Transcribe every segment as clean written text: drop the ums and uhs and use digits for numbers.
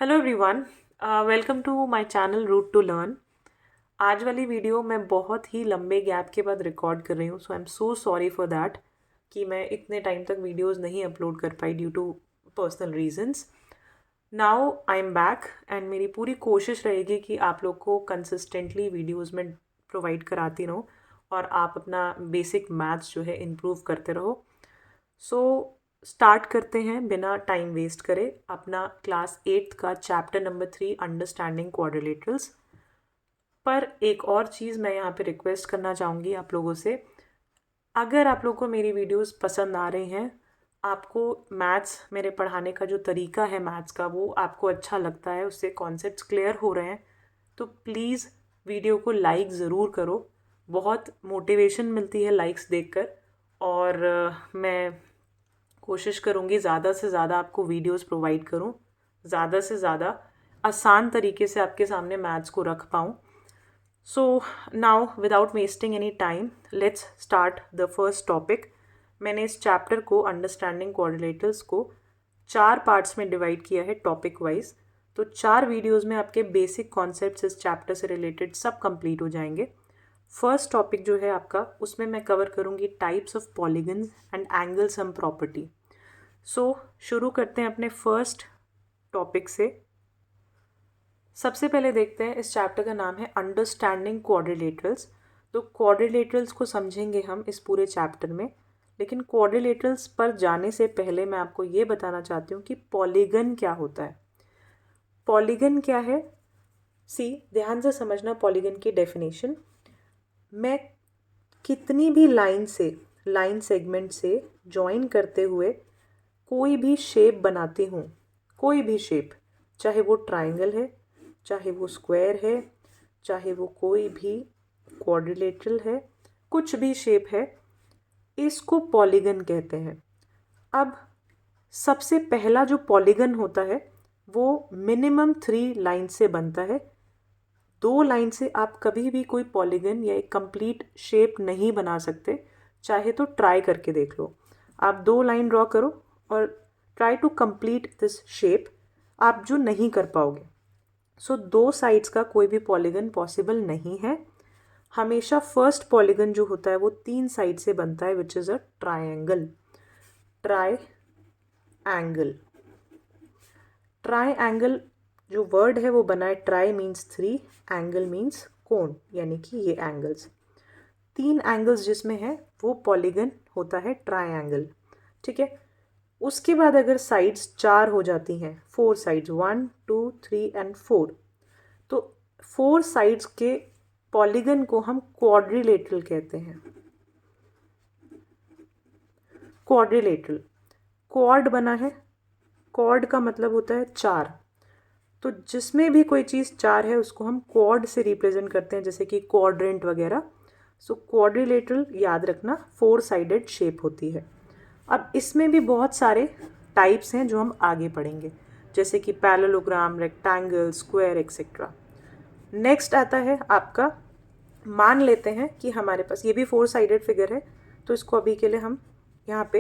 Hello everyone, welcome to my channel route to learn. आज वाली video मैं बहुत ही लंबे गैप के बाद रिकॉर्ड कर रही हूँ, so I am so sorry for that कि मैं इतने टाइम तक वीडियोस नहीं अपलोड कर पाई due to personal reasons. Now I am back and मेरी पूरी कोशिश रहेगी कि आप लोग को कंसिस्टेंटली वीडियोस में प्रोवाइड कराती रहूँ और आप अपना बेसिक मैथ्स जो है इम्प्रूव करते रहो। सो स्टार्ट करते हैं बिना टाइम वेस्ट करे अपना क्लास 8th का चैप्टर नंबर 3 अंडरस्टैंडिंग क्वाड्रिलेटरल्स। पर एक और चीज़ मैं यहाँ पे रिक्वेस्ट करना चाहूँगी आप लोगों से, अगर आप लोगों को मेरी वीडियोस पसंद आ रही हैं, आपको मैथ्स मेरे पढ़ाने का जो तरीका है मैथ्स का वो आपको अच्छा लगता है, उससे कॉन्सेप्ट्स क्लियर हो रहे हैं, तो प्लीज़ वीडियो को लाइक ज़रूर करो। बहुत मोटिवेशन मिलती है लाइक्स देखकर। और मैं कोशिश करूँगी ज़्यादा से ज़्यादा आपको वीडियोस प्रोवाइड करूँ, ज़्यादा से ज़्यादा आसान तरीके से आपके सामने मैथ्स को रख पाऊँ। So now without wasting any time let's start the first topic. मैंने इस चैप्टर को अंडरस्टैंडिंग कोऑर्डिनेटर्स को 4 पार्ट्स में डिवाइड किया है टॉपिक वाइज। तो 4 वीडियोज़ में आपके बेसिक कॉन्सेप्ट्स इस चैप्टर से रिलेटेड सब कंप्लीट हो जाएंगे। फर्स्ट टॉपिक जो है आपका, उसमें मैं कवर करूँगी types of polygons and angle sum property. So शुरू करते हैं अपने फर्स्ट टॉपिक से। सबसे पहले देखते हैं, इस चैप्टर का नाम है अंडरस्टैंडिंग क्वाड्रिलेटरल्स। तो क्वाड्रिलेटरल्स को समझेंगे हम इस पूरे चैप्टर में, लेकिन क्वाड्रिलेटरल्स पर जाने से पहले मैं आपको ये बताना चाहती हूँ कि पॉलीगन क्या होता है। पॉलीगन क्या है, ध्यान से समझना पॉलीगन की डेफिनेशन। मैं कितनी भी लाइन सेगमेंट से जॉइन करते हुए कोई भी शेप बनाती हूँ, कोई भी शेप, चाहे वो ट्राइंगल है, चाहे वो स्क्वायर है, चाहे वो कोई भी क्वाड्रिलेटरल है, कुछ भी शेप है, इसको पॉलीगन कहते हैं। अब सबसे पहला जो पॉलीगन होता है वो मिनिमम 3 लाइन से बनता है। 2 लाइन से आप कभी भी कोई पॉलीगन या एक कंप्लीट शेप नहीं बना सकते। चाहे तो ट्राई करके देख लो, आप 2 लाइन ड्रॉ करो और try to complete this shape, आप जो नहीं कर पाओगे। सो 2 साइड्स का कोई भी पॉलीगन पॉसिबल नहीं है। हमेशा फर्स्ट पॉलीगन जो होता है वो 3 साइड से बनता है, which is a triangle. Triangle जो वर्ड है वो बना है, ट्राई मीन्स 3, एंगल मीन्स कोण, यानी कि ये एंगल्स, 3 एंगल्स जिसमें है वो पॉलीगन होता है ट्राइंगल। ठीक है। उसके बाद अगर साइड्स 4 हो जाती हैं, 4 साइड्स, 1 2 3 एंड 4, तो 4 साइड्स के पॉलीगन को हम क्वाड्रिलेटरल कहते हैं। क्वाड्रिलेटरल, क्वाड बना है, क्वाड का मतलब होता है 4, तो जिसमें भी कोई चीज़ 4 है उसको हम क्वाड से रिप्रेजेंट करते हैं, जैसे कि क्वाड्रेंट वगैरह। सो क्वाड्रिलेटरल याद रखना 4 साइडेड शेप होती है। अब इसमें भी बहुत सारे टाइप्स हैं जो हम आगे पढ़ेंगे, जैसे कि parallelogram, rectangle, square etcetera. Next आता है आपका, मान लेते हैं कि हमारे पास ये भी 4 साइडेड फिगर है, तो इसको अभी के लिए हम यहाँ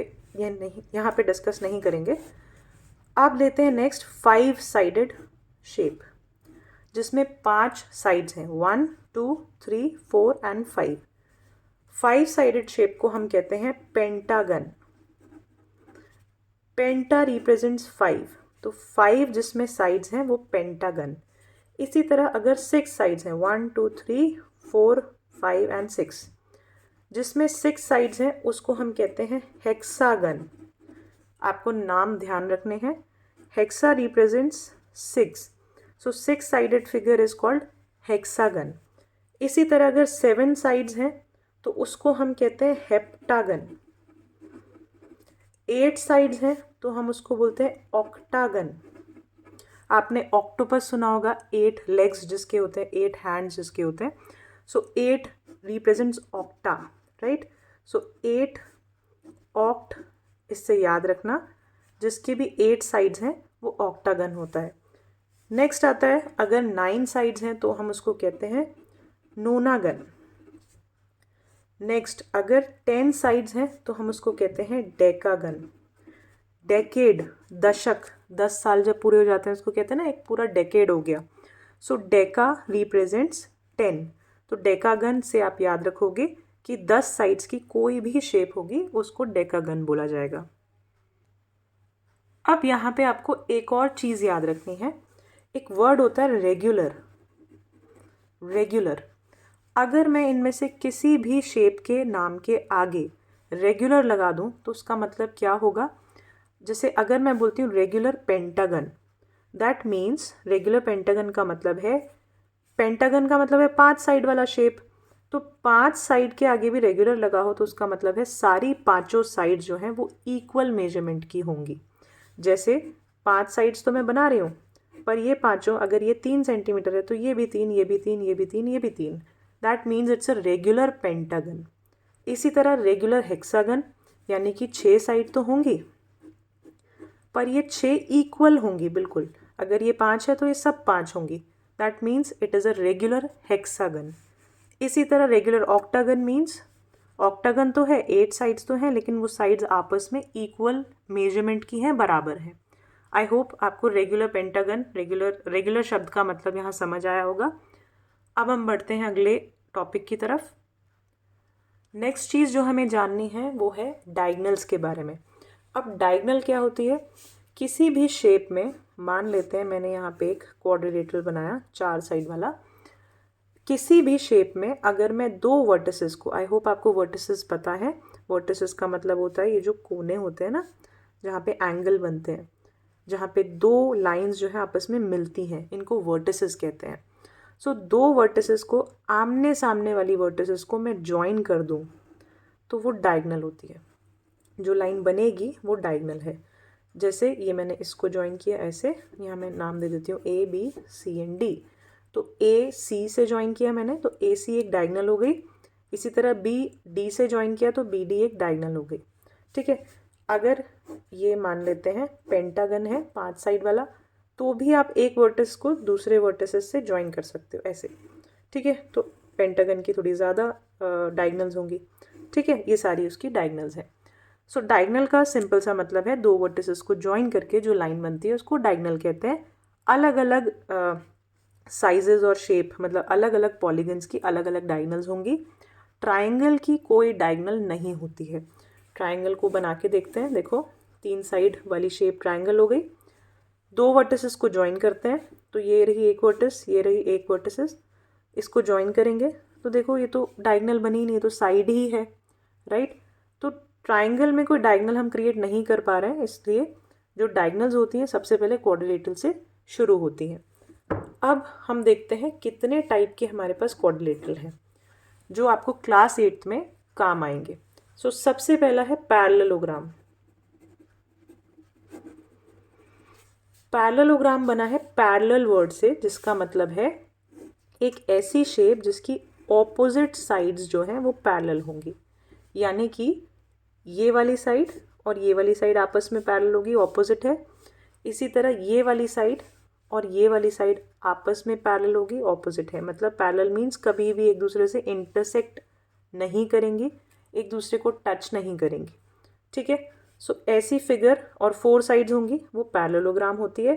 पे डिस्कस नहीं करेंगे। आप लेते हैं नेक्स्ट 5 साइडेड शेप, जिसमें 5 साइड्स हैं, 1 2 3 4 एंड 5। 5 साइडेड शेप को हम कहते हैं पेंटागन। पेंटा रिप्रेजेंट्स 5, तो 5 जिसमें साइड्स हैं वो पेंटागन। इसी तरह अगर 6 साइड्स हैं, 1 2 3 4 5 एंड 6, जिसमें 6 साइड्स हैं उसको हम कहते हैं हेक्सागन। आपको नाम ध्यान रखने हैं, hexa represents 6, so 6 sided figure is called hexagon. इसी तरह अगर 7 साइड्स हैं तो उसको हम कहते हैं हेप्टागन। 8 साइड्स हैं तो हम उसको बोलते हैं ऑक्टागन। आपने ऑक्टोपस सुना होगा, 8 लेग्स जिसके होते हैं, 8 हैंड्स जिसके होते हैं, सो 8 रिप्रेजेंट्स ऑक्टा, राइट। सो 8 ऑक्ट, इससे याद रखना, जिसकी भी 8 साइड्स हैं वो ऑक्टागन होता है। नेक्स्ट आता है, अगर 9 साइड्स हैं तो हम उसको कहते हैं नोनागन। नेक्स्ट अगर 10 साइड्स हैं तो हम उसको कहते हैं डेकागन। डेकेड, दशक, 10 साल जब पूरे हो जाते हैं उसको कहते हैं ना एक पूरा डेकेड हो गया। सो डेका रिप्रेजेंट्स 10। तो डेकागन से आप याद रखोगे कि 10 साइड्स की कोई भी शेप होगी उसको डेकागन बोला जाएगा। अब यहाँ पे आपको एक और चीज़ याद रखनी है, एक वर्ड होता है रेगुलर। रेगुलर, अगर मैं इनमें से किसी भी शेप के नाम के आगे रेगुलर लगा दूं तो उसका मतलब क्या होगा। जैसे अगर मैं बोलती हूँ regular pentagon, that means regular pentagon का मतलब है, पेंटागन का मतलब है 5 साइड वाला शेप। तो 5 साइड के आगे भी रेगुलर लगा हो तो उसका मतलब है सारी पांचों साइड जो हैं वो इक्वल मेजरमेंट की होंगी। जैसे 5 साइड्स तो मैं बना रही हूँ, पर ये पांचों अगर ये 3 सेंटीमीटर है तो ये भी 3, ये भी 3, ये भी 3, ये भी 3, that means it's a regular pentagon. इसी तरह रेगुलर हेक्सागन, यानी कि 6 साइड तो होंगी पर ये 6 इक्वल होंगी बिल्कुल। अगर ये 5 है तो ये सब 5 होंगी, that means it is a regular hexagon. इसी तरह रेगुलर ऑक्टागन मीन्स, ऑक्टागन तो है 8 साइड्स तो हैं लेकिन वो साइड्स आपस में इक्वल मेजरमेंट की हैं, बराबर हैं। आई होप आपको रेगुलर पेंटागन, रेगुलर शब्द का मतलब यहाँ समझ आया होगा। अब हम बढ़ते हैं अगले टॉपिक की तरफ। नेक्स्ट चीज़ जो हमें जाननी है वो है डायगनल्स के बारे में। अब डायगनल क्या होती है, किसी भी शेप में, मान लेते हैं मैंने यहाँ पे एक क्वाड्रिलेटरल बनाया 4 साइड वाला, किसी भी शेप में अगर मैं दो वर्टिसेस को, आई होप आपको वर्टिसेस पता है, वर्टिसेस का मतलब होता है ये जो कोने होते हैं ना जहाँ पे एंगल बनते हैं, जहाँ पे दो लाइंस जो है आपस में मिलती हैं, इनको वर्टिसेस कहते हैं। सो दो वर्टिसेस को, आमने सामने वाली वर्टिसेस को मैं ज्वाइन कर दूँ तो वो डायगनल होती है। जो लाइन बनेगी वो डायगनल है। जैसे ये मैंने इसको ज्वाइन किया ऐसे, यहाँ मैं नाम दे देती हूँ A B C and D। तो A C से ज्वाइन किया मैंने तो A C एक डायगनल हो गई। इसी तरह B D से ज्वाइन किया तो B D एक डायगनल हो गई। ठीक है, अगर ये मान लेते हैं पेंटागन है 5 साइड वाला, तो भी आप एक वर्टिस को दूसरे वर्टिसेस से ज्वाइन कर सकते हो ऐसे। ठीक है, तो पेंटागन की थोड़ी ज़्यादा डायगनल्स होंगी। ठीक है, ये सारी उसकी डायगनल्स हैं। सो डायगनल का सिंपल सा मतलब है दो वर्टिसेस को ज्वाइन करके जो लाइन बनती है उसको डायगनल कहते हैं। अलग अलग साइजेस और शेप, मतलब अलग अलग पॉलीगन्स की अलग अलग डायगनल्स होंगी। ट्राइंगल की कोई डायगनल नहीं होती है। ट्राइंगल को बना के देखते हैं, देखो 3 साइड वाली शेप ट्राइंगल हो गई। दो वर्टिसेस को ज्वाइन करते हैं तो ये रही एक वर्टिस, ये रही एक वर्टिसेस, इसको ज्वाइन करेंगे तो देखो ये तो डायगनल बनी नहीं, तो साइड ही है, राइट। तो ट्राइंगल में कोई डायगनल हम क्रिएट नहीं कर पा रहे हैं, इसलिए जो डायगनल्स होती हैं सबसे पहले क्वाड्रिलेटरल से शुरू होती हैं। अब हम देखते हैं कितने टाइप के हमारे पास क्वाड्रिलेटरल हैं जो आपको क्लास 8 में काम आएंगे। सो सबसे पहला है पैरेललोग्राम। पैरेललोग्राम बना है पैरेलल वर्ड से, जिसका मतलब है एक ऐसी शेप जिसकी ऑपोजिट साइड्स जो हैं वो पैरेलल होंगी, यानी कि ये वाली साइड और ये वाली साइड आपस में पैरेलल होगी, ऑपोजिट है। इसी तरह ये वाली साइड और ये वाली साइड आपस में पैरेलल होगी, ऑपोजिट है। मतलब पैरेलल मीन्स कभी भी एक दूसरे से इंटरसेक्ट नहीं करेंगी, एक दूसरे को टच नहीं करेंगी। ठीक है, सो ऐसी फिगर और 4 साइड्स होंगी, वो पैरेललोग्राम होती है।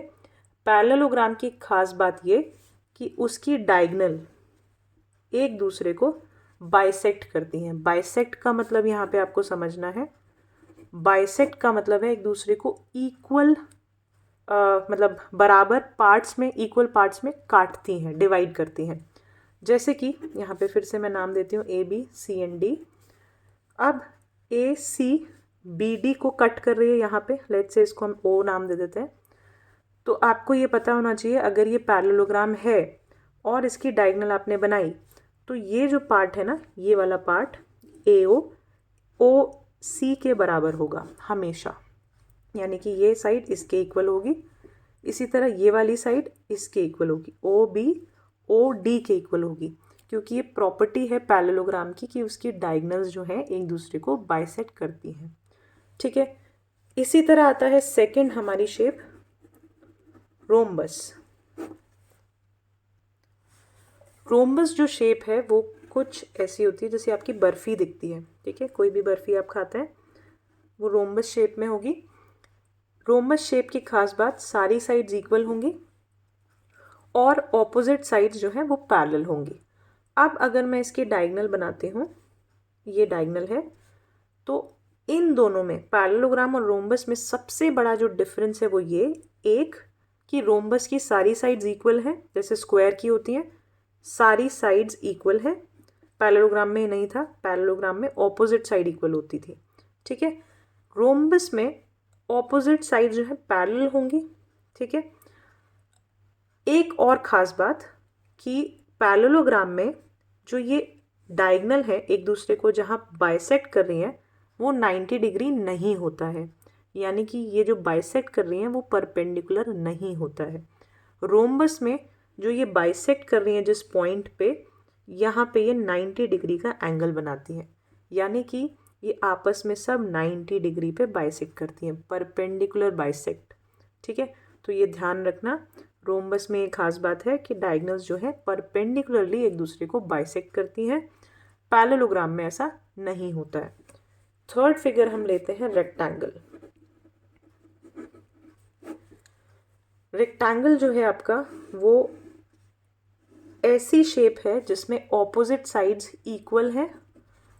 पैरेललोग्राम की खास बात ये कि उसकी डायगनल एक दूसरे को बाइसेक्ट करती हैं। बाइसेक्ट का मतलब यहाँ पे आपको समझना है, बाइसेक्ट का मतलब है एक दूसरे को इक्वल, मतलब बराबर पार्ट्स में, इक्वल पार्ट्स में काटती हैं, डिवाइड करती हैं। जैसे कि यहाँ पे फिर से मैं नाम देती हूँ A B C and D। अब A C B D को कट कर रही है यहाँ पे, लेट्स से इसको हम O नाम दे देते हैं। तो आपको ये पता होना चाहिए अगर ये पैरेललोग्राम है और इसकी डायगनल आपने बनाई तो ये जो पार्ट है ना, ये वाला पार्ट AO OC के बराबर होगा हमेशा, यानी कि ये साइड इसके इक्वल होगी। इसी तरह ये वाली साइड इसके इक्वल होगी, OB OD के इक्वल होगी, क्योंकि ये प्रॉपर्टी है पैरेललोग्राम की कि उसकी डायगनल्स जो हैं एक दूसरे को बाइसेक्ट करती हैं। ठीक है, इसी तरह आता है सेकंड हमारी शेप रोम्बस। रोम्बस जो शेप है वो कुछ ऐसी होती है जैसे आपकी बर्फ़ी दिखती है। ठीक है, कोई भी बर्फ़ी आप खाते हैं वो रोम्बस शेप में होगी। रोम्बस शेप की खास बात, सारी साइड्स इक्वल होंगी और ऑपोजिट साइड्स जो है वो पैरेलल होंगी। अब अगर मैं इसकी डायगोनल बनाती हूँ, ये डायगोनल है, तो इन दोनों में पैरेललोग्राम और रोम्बस में सबसे बड़ा जो डिफरेंस है वो ये एक कि रोम्बस की सारी साइड्स इक्वल है, जैसे स्क्वायर की होती हैं, सारी साइड्स इक्वल है। पैरेललोग्राम में नहीं था, पैरेललोग्राम में ऑपोजिट साइड इक्वल होती थी। ठीक है, रोम्बस में ऑपोजिट साइड जो है पैरेलल होंगी। ठीक है, एक और ख़ास बात कि पैरेललोग्राम में जो ये डायगोनल है एक दूसरे को जहाँ बाइसेक्ट कर रही हैं वो 90 डिग्री नहीं होता है, यानी कि ये जो बाइसेक्ट कर रही हैं वो परपेंडिकुलर नहीं होता है। रोम्बस में जो ये बाइसेक्ट कर रही हैं जिस पॉइंट पे, यहाँ पे ये 90 डिग्री का एंगल बनाती हैं, यानी कि ये आपस में सब 90 डिग्री पे बाइसेक्ट करती हैं, परपेंडिकुलर बाइसेक्ट। ठीक है, तो ये ध्यान रखना, रोम्बस में एक खास बात है कि डायगोनल्स जो है परपेंडिकुलरली एक दूसरे को बाइसेक्ट करती हैं, पैरेललोग्राम में ऐसा नहीं होता है। थर्ड फिगर हम लेते हैं रेक्टेंगल। रेक्टेंगल जो है आपका वो ऐसी शेप है जिसमें ऑपोजिट साइड्स इक्वल है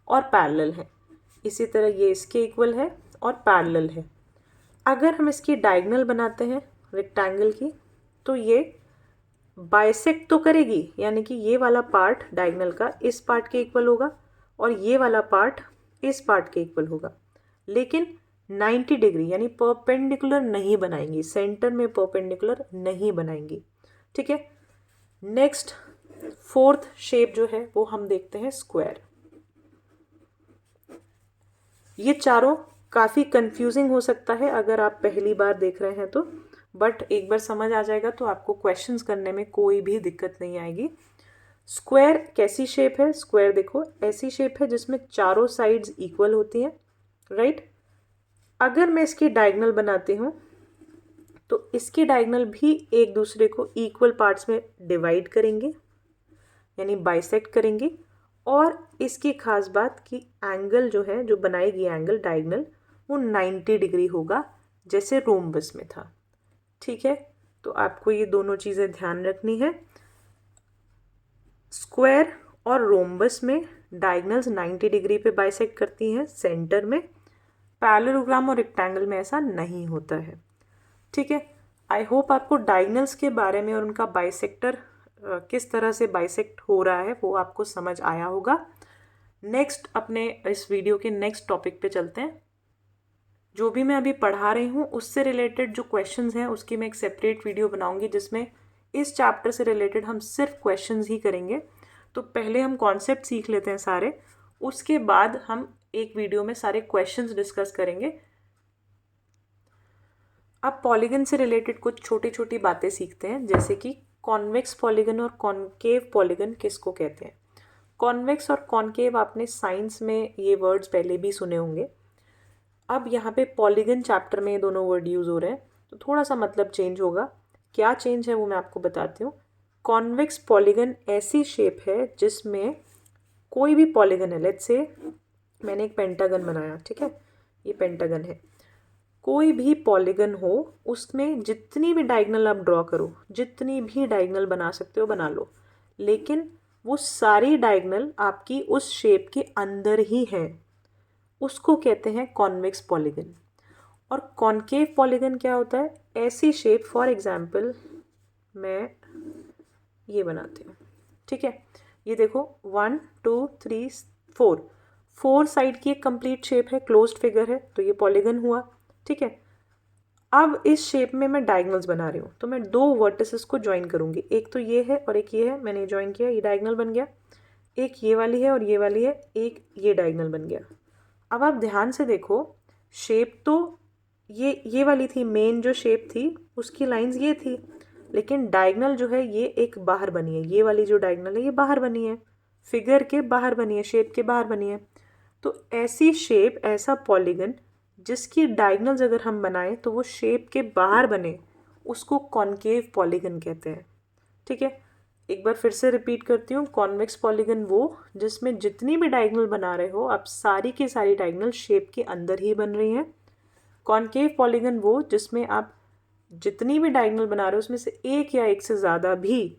और पैरेलल है। इसी तरह ये इसके इक्वल है और पैरेलल है। अगर हम इसकी डायगोनल बनाते हैं रेक्टेंगल की, तो ये बाइसेक्ट तो करेगी, यानी कि ये वाला पार्ट डायगोनल का इस पार्ट के इक्वल होगा और ये वाला पार्ट इस पार्ट के इक्वल होगा, लेकिन 90 डिग्री यानी परपेंडिकुलर नहीं बनाएंगी, सेंटर में परपेंडिकुलर नहीं बनाएंगी। ठीक है, नेक्स्ट फोर्थ शेप जो है वो हम देखते हैं स्क्वायर। ये चारों काफ़ी कंफ्यूजिंग हो सकता है अगर आप पहली बार देख रहे हैं तो, बट एक बार समझ आ जाएगा तो आपको क्वेश्चंस करने में कोई भी दिक्कत नहीं आएगी। स्क्वायर कैसी शेप है? स्क्वायर देखो ऐसी शेप है जिसमें चारों साइड्स इक्वल होती हैं, राइट। अगर मैं इसकी डायगोनल बनाती हूँ तो इसकी डायगोनल भी एक दूसरे को इक्वल पार्ट्स में डिवाइड करेंगे, यानी बाइसेक्ट करेंगे। और इसकी खास बात कि एंगल जो है, जो बनाएगी एंगल डायगोनल, वो 90 डिग्री होगा जैसे रोम्बस में था। ठीक है, तो आपको ये दोनों चीज़ें ध्यान रखनी है। स्क्वायर और रोम्बस में डायगोनल्स 90 डिग्री पे बाइसेक्ट करती हैं सेंटर में, पैरेललोग्राम और रेक्टेंगल में ऐसा नहीं होता है। ठीक है, आई होप आपको डायगोनल्स के बारे में और उनका बाइसेक्टर किस तरह से बाइसेक्ट हो रहा है वो आपको समझ आया होगा। नेक्स्ट अपने इस वीडियो के नेक्स्ट टॉपिक पे चलते हैं। जो भी मैं अभी पढ़ा रही हूँ उससे रिलेटेड जो क्वेश्चंस हैं उसकी मैं एक सेपरेट वीडियो बनाऊंगी जिसमें इस चैप्टर से रिलेटेड हम सिर्फ क्वेश्चंस ही करेंगे। तो पहले हम कॉन्सेप्ट सीख लेते हैं सारे, उसके बाद हम एक वीडियो में सारे क्वेश्चंस डिस्कस करेंगे। अब पॉलीगन से रिलेटेड कुछ छोटी छोटी बातें सीखते हैं, जैसे कि कॉन्वेक्स पॉलीगन और कॉनकेव पॉलीगन किसको कहते हैं। कॉन्वेक्स और कॉनकेव आपने साइंस में ये वर्ड्स पहले भी सुने होंगे। अब यहाँ पे पॉलीगन चैप्टर में ये दोनों वर्ड यूज़ हो रहे हैं तो थोड़ा सा मतलब चेंज होगा। क्या चेंज है वो मैं आपको बताती हूँ। कॉन्वेक्स पॉलीगन ऐसी शेप है जिसमें कोई भी पॉलीगन है, लेट्स से मैंने एक पेंटागन बनाया, ठीक है, ये पेंटागन है, कोई भी पॉलीगन हो उसमें जितनी भी डायगोनल आप ड्रॉ करो, जितनी भी डायगोनल बना सकते हो बना लो, लेकिन वो सारी डायगोनल आपकी उस शेप के अंदर ही है, उसको कहते हैं कॉन्वेक्स पॉलीगन। और कॉनकेव पॉलीगन क्या होता है? ऐसी शेप, फॉर एग्जांपल मैं ये बनाती हूँ, ठीक है, ये देखो 1 2 3 4 साइड की एक कंप्लीट शेप है, क्लोज्ड फिगर है, तो ये पॉलीगन हुआ। ठीक है, अब इस शेप में मैं डायगोनल्स बना रही हूँ तो मैं दो वर्टिसेस को ज्वाइन करूँगी, एक तो ये है और एक ये है, मैंने ज्वाइन किया, ये डायगोनल बन गया। एक ये वाली है और ये वाली है, एक ये डायगोनल बन गया। अब आप ध्यान से देखो, शेप तो ये वाली थी, मेन जो शेप थी उसकी लाइंस ये थी, लेकिन डायगोनल जो है ये एक बाहर बनी है, ये वाली जो डायगोनल है ये बाहर बनी है, फिगर के बाहर बनी है, शेप के बाहर बनी है। तो ऐसी शेप, ऐसा पॉलीगन जिसकी डायगोनल्स अगर हम बनाएं तो वो शेप के बाहर बने, उसको कॉनकेव पॉलीगन कहते हैं। ठीक है, एक बार फिर से रिपीट करती हूँ, कॉन्वेक्स पॉलीगन वो जिसमें जितनी भी डायगोनल बना रहे हो आप सारी की सारी डायगोनल शेप के अंदर ही बन रही हैं, कॉनकेव पॉलीगन वो जिसमें आप जितनी भी डायगोनल बना रहे हो उसमें से एक या एक से ज़्यादा भी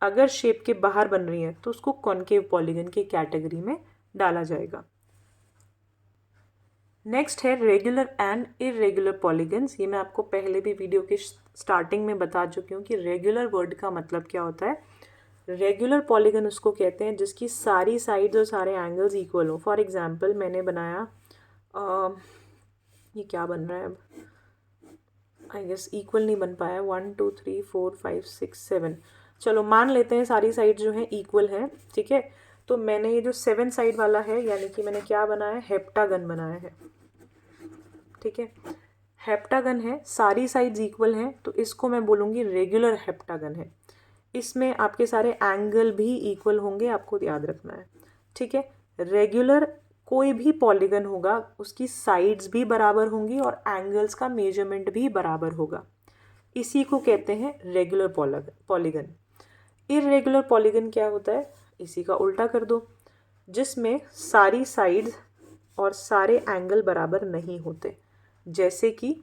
अगर शेप के बाहर बन रही है तो उसको कॉनकेव पॉलीगन की कैटेगरी में डाला जाएगा। नेक्स्ट है रेगुलर एंड इरेगुलर पॉलीगन्स। ये मैं आपको पहले भी वीडियो के स्टार्टिंग में बता चुकी हूँ कि रेगुलर वर्ड का मतलब क्या होता है। रेगुलर पॉलीगन उसको कहते हैं जिसकी सारी साइड्स और सारे एंगल्स इक्वल हो। फॉर एग्जांपल मैंने बनाया ये क्या बन रहा है अब, आई गेस इक्वल नहीं बन पाया, 1 2 3 4 5 6 7, चलो मान लेते हैं सारी साइड जो है इक्वल है, ठीक है। तो मैंने ये जो 7 साइड वाला है यानी कि मैंने क्या बनाया है, हेप्टागन बनाया है, ठीक है। हेप्टागन है, सारी साइड्स इक्वल हैं तो इसको मैं बोलूँगी रेगुलर हेप्टागन है। इसमें आपके सारे एंगल भी इक्वल होंगे, आपको याद रखना है, ठीक है। रेगुलर कोई भी पॉलीगन होगा उसकी साइड्स भी बराबर होंगी और एंगल्स का मेजरमेंट भी बराबर होगा, इसी को कहते हैं रेगुलर पॉलीगन। इरेगुलर पॉलीगन क्या होता है, इसी का उल्टा कर दो, जिसमें सारी साइड्स और सारे एंगल बराबर नहीं होते। जैसे कि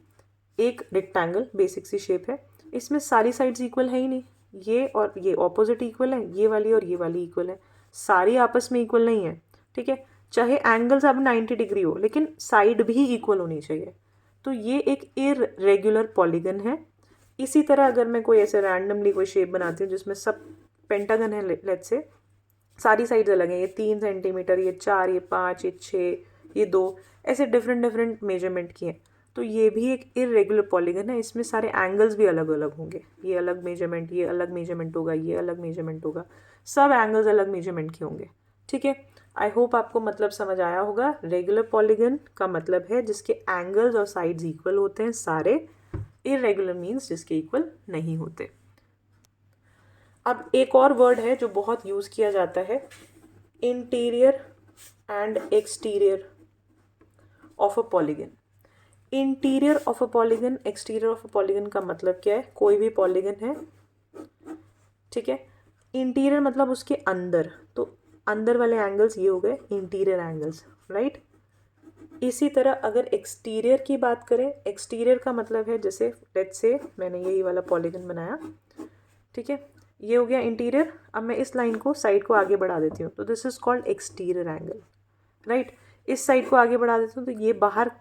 एक रेक्टेंगल बेसिक सी शेप है, इसमें सारी साइड्स इक्वल है ही नहीं, ये और ये ऑपोजिट इक्वल है, ये वाली और ये वाली इक्वल है, सारी आपस में इक्वल नहीं है, ठीक है। चाहे एंगल्स अब 90 डिग्री हो लेकिन साइड भी इक्वल होनी चाहिए, तो ये एक इरेगुलर पॉलीगन है। इसी तरह अगर मैं कोई ऐसे रैंडमली कोई शेप बनाती हूँ जिसमें सब पेंटागन है, लेट्स से सारी साइड्स अलग हैं, ये 3 सेंटीमीटर, ये 4, ये 5, ये 6, ये 2, ऐसे डिफरेंट डिफरेंट मेजरमेंट की हैं, तो ये भी एक इरेगुलर पॉलीगन है। इसमें सारे एंगल्स भी अलग अलग होंगे, ये अलग मेजरमेंट, ये अलग मेजरमेंट होगा, ये अलग मेजरमेंट होगा, सब एंगल्स अलग मेजरमेंट के होंगे, ठीक है। आई होप आपको मतलब समझ आया होगा। रेगुलर पॉलीगन का मतलब है जिसके एंगल्स और साइड्स इक्वल होते हैं सारे, इरेगुलर मीन्स जिसके इक्वल नहीं होते। अब एक और वर्ड है जो बहुत यूज़ किया जाता है, interior and exterior of a polygon. Interior of a polygon, exterior of a polygon का मतलब क्या है, कोई भी पॉलीगन है, ठीक है, इंटीरियर मतलब उसके अंदर, तो अंदर वाले एंगल्स ये हो गए इंटीरियर एंगल्स, राइट। इसी तरह अगर एक्सटीरियर की बात करें, एक्सटीरियर का मतलब है जैसे लेट्स से मैंने यही वाला पॉलीगन बनाया, ठीक है, ये हो गया इंटीरियर। अब मैं इस लाइन को साइड को आगे बढ़ा देती हूँ तो this is called exterior angle, right. इस साइड को आगे बढ़ा देती हूँ तो ये बाहर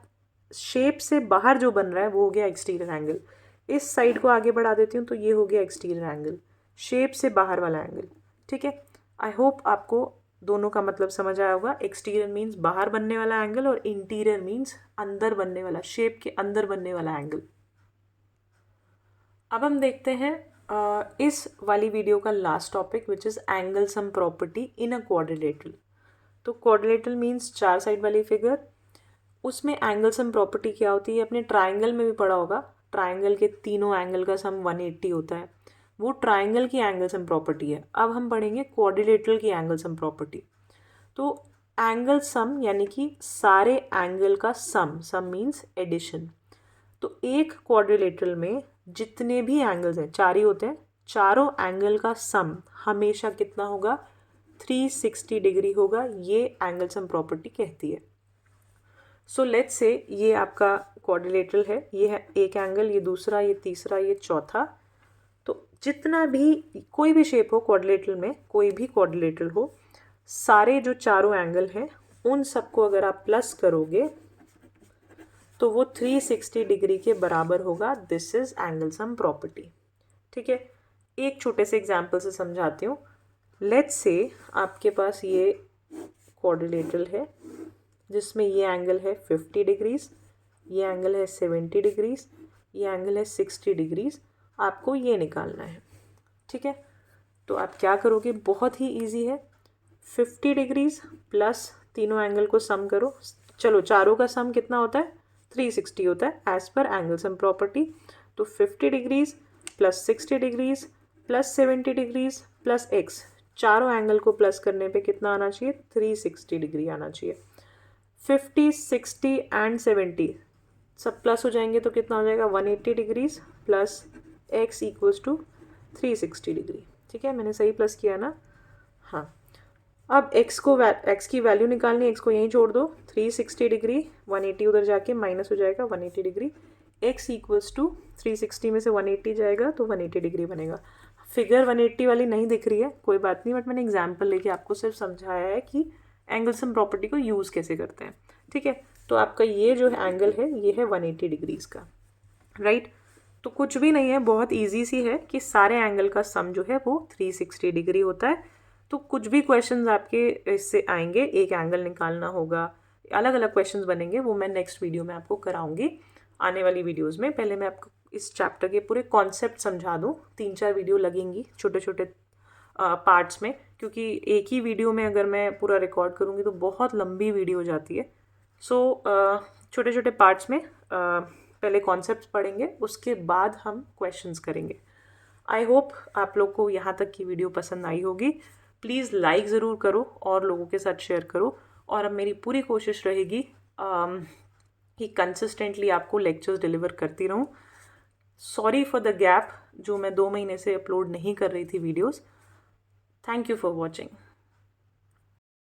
शेप से बाहर जो बन रहा है वो हो गया एक्सटीरियर एंगल। इस साइड को आगे बढ़ा देती हूँ तो ये हो गया एक्सटीरियर एंगल, शेप से बाहर वाला एंगल, ठीक है। आई होप आपको दोनों का मतलब समझ आया होगा। एक्सटीरियर मीन्स बाहर बनने वाला एंगल और इंटीरियर मीन्स अंदर बनने वाला, शेप के अंदर बनने वाला एंगल। अब हम देखते हैं इस वाली वीडियो का last topic which is angle sum property in a quadrilateral. तो क्वाड्रिलेटरल मीन्स 4 साइड वाली फिगर, उसमें एंगल सम प्रॉपर्टी क्या होती है, अपने ट्राइंगल में भी पढ़ा होगा, ट्राइंगल के तीनों एंगल का सम 180 होता है, वो ट्राइंगल की एंगल सम प्रॉपर्टी है। अब हम पढ़ेंगे क्वाड्रिलेटरल की एंगल सम प्रॉपर्टी। तो एंगल सम यानी कि सारे एंगल का सम, सम मीन्स एडिशन। तो एक क्वाड्रिलेटरल में जितने भी एंगल्स हैं, 4 ही होते हैं, चारों एंगल का सम हमेशा कितना होगा, 360 डिग्री होगा, ये एंगल सम प्रॉपर्टी कहती है। सो लेट्स से ये आपका क्वाड्रिलेटरल है, ये है एक एंगल, ये दूसरा, ये तीसरा, ये चौथा। तो जितना भी कोई भी शेप हो क्वाड्रिलेटरल में, कोई भी क्वाड्रिलेटरल हो, सारे जो चारों एंगल हैं उन सबको अगर आप प्लस करोगे तो वो 360 डिग्री के बराबर होगा। This is angle sum property, ठीक है। एक छोटे से एग्जाम्पल से समझाती हूँ। लेट्स से आपके पास ये क्वाड्रिलेटरल है जिसमें ये एंगल है 50 डिग्रीज, ये एंगल है 70 डिग्रीज, ये एंगल है 60 डिग्रीज, आपको ये निकालना है, ठीक है। तो आप क्या करोगे, बहुत ही इजी है, 50 डिग्रीज प्लस तीनों एंगल को सम करो। चलो चारों का सम कितना होता है, 360 होता है as per angle sum property. तो 50 degrees plus 60 degrees plus 70 degrees plus x, चारों एंगल को प्लस करने पे कितना आना चाहिए, 360 डिग्री आना चाहिए। 50, 60 एंड 70 सब प्लस हो जाएंगे तो कितना हो जाएगा, 180 degrees plus x equals to 360 degree, ठीक है। मैंने सही प्लस किया ना, हाँ। अब x की वैल्यू निकालनी है, x को यहीं छोड़ दो, 360 डिग्री, 180 उधर जाके माइनस हो जाएगा 180 डिग्री, x इक्वल्स टू 360 में से 180 जाएगा तो 180 डिग्री बनेगा। फिगर 180 वाली नहीं दिख रही है, कोई बात नहीं, बट मैंने एग्जाम्पल लेके आपको सिर्फ समझाया है कि एंगल सम प्रॉपर्टी को यूज़ कैसे करते हैं। ठीक है, तो आपका ये जो एंगल है ये है 180 डिग्रीज़ का, राइट। तो कुछ भी नहीं है, बहुत इजी सी है कि सारे एंगल का सम जो है वो 360 डिग्री होता है। तो कुछ भी क्वेश्चंस आपके इससे आएंगे, एक एंगल निकालना होगा, अलग अलग क्वेश्चंस बनेंगे, वो मैं नेक्स्ट वीडियो में आपको कराऊंगी आने वाली वीडियोस में। पहले मैं आपको इस चैप्टर के पूरे कॉन्सेप्ट समझा दूँ, 3-4 वीडियो लगेंगी छोटे छोटे पार्ट्स में, क्योंकि एक ही वीडियो में अगर मैं पूरा रिकॉर्ड करूँगी तो बहुत लंबी वीडियो हो जाती है। सो छोटे छोटे पार्ट्स में पहले कॉन्सेप्ट्स पढ़ेंगे, उसके बाद हम क्वेश्चंस करेंगे। आई होप आप लोग को यहाँ तक की वीडियो पसंद आई होगी। प्लीज़ लाइक ज़रूर करो और लोगों के साथ शेयर करो, और अब मेरी पूरी कोशिश रहेगी कि कंसिस्टेंटली आपको लेक्चर्स डिलीवर करती रहूँ। सॉरी फॉर द गैप जो मैं 2 महीने से अपलोड नहीं कर रही थी videos. Thank you for watching.